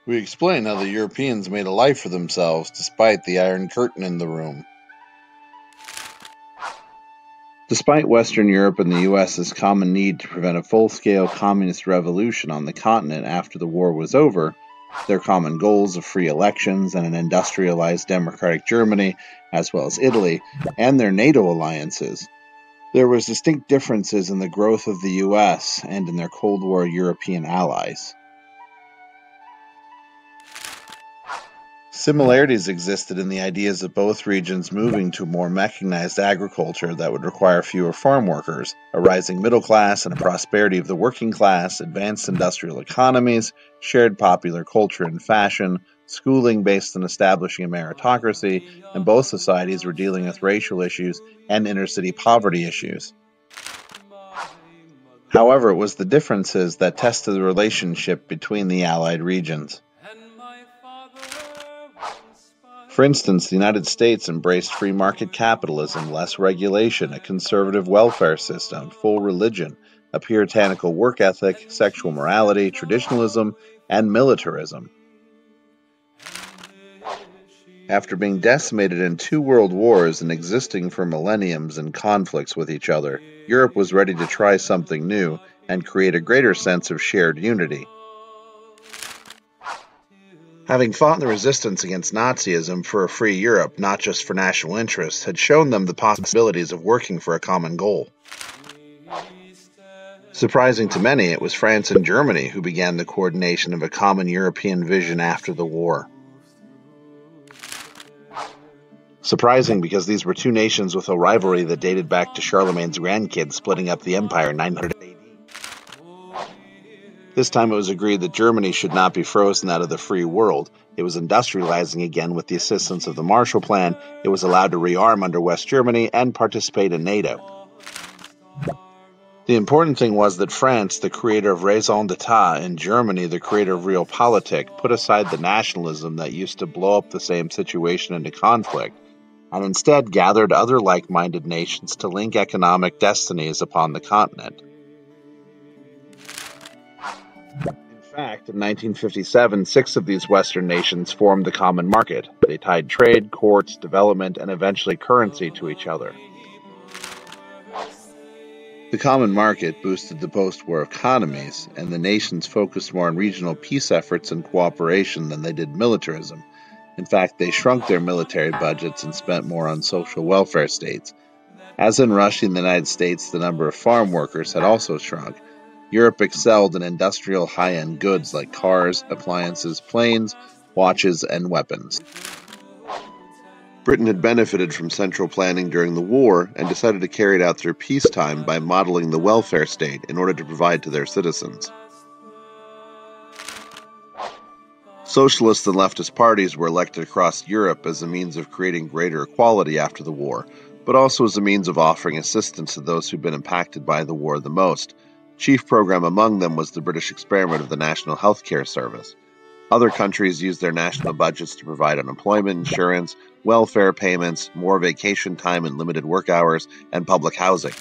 We explain how the Europeans made a life for themselves despite the Iron Curtain in the room. Despite Western Europe and the U.S.'s common need to prevent a full-scale communist revolution on the continent after the war was over, their common goals of free elections and an industrialized democratic Germany, as well as Italy, and their NATO alliances, there was distinct differences in the growth of the U.S. and in their Cold War European allies. Similarities existed in the ideas of both regions moving to more mechanized agriculture that would require fewer farm workers, a rising middle class and a prosperity of the working class, advanced industrial economies, shared popular culture and fashion, schooling based on establishing a meritocracy, and both societies were dealing with racial issues and inner-city poverty issues. However, it was the differences that tested the relationship between the Allied regions. For instance, the United States embraced free market capitalism, less regulation, a conservative welfare system, full religion, a puritanical work ethic, sexual morality, traditionalism, and militarism. After being decimated in 2 world wars and existing for millenniums in conflicts with each other, Europe was ready to try something new and create a greater sense of shared unity. Having fought in the resistance against Nazism for a free Europe, not just for national interests, had shown them the possibilities of working for a common goal. Surprising to many, it was France and Germany who began the coordination of a common European vision after the war. Surprising because these were 2 nations with a rivalry that dated back to Charlemagne's grandkids splitting up the empire in 900 AD. This time it was agreed that Germany should not be frozen out of the free world. It was industrializing again with the assistance of the Marshall Plan. It was allowed to rearm under West Germany and participate in NATO. The important thing was that France, the creator of raison d'etat, and Germany, the creator of realpolitik, put aside the nationalism that used to blow up the same situation into conflict, and instead gathered other like-minded nations to link economic destinies upon the continent. In fact, in 1957, 6 of these Western nations formed the common market. They tied trade, courts, development, and eventually currency to each other. The common market boosted the post-war economies, and the nations focused more on regional peace efforts and cooperation than they did militarism. In fact, they shrunk their military budgets and spent more on social welfare states. As in Russia and the United States, the number of farm workers had also shrunk. Europe excelled in industrial high-end goods like cars, appliances, planes, watches, and weapons. Britain had benefited from central planning during the war and decided to carry it out through peacetime by modeling the welfare state in order to provide to their citizens. Socialist and leftist parties were elected across Europe as a means of creating greater equality after the war, but also as a means of offering assistance to those who'd been impacted by the war the most. Chief program among them was the British experiment of the National Healthcare Service. Other countries used their national budgets to provide unemployment insurance, welfare payments, more vacation time and limited work hours, and public housing.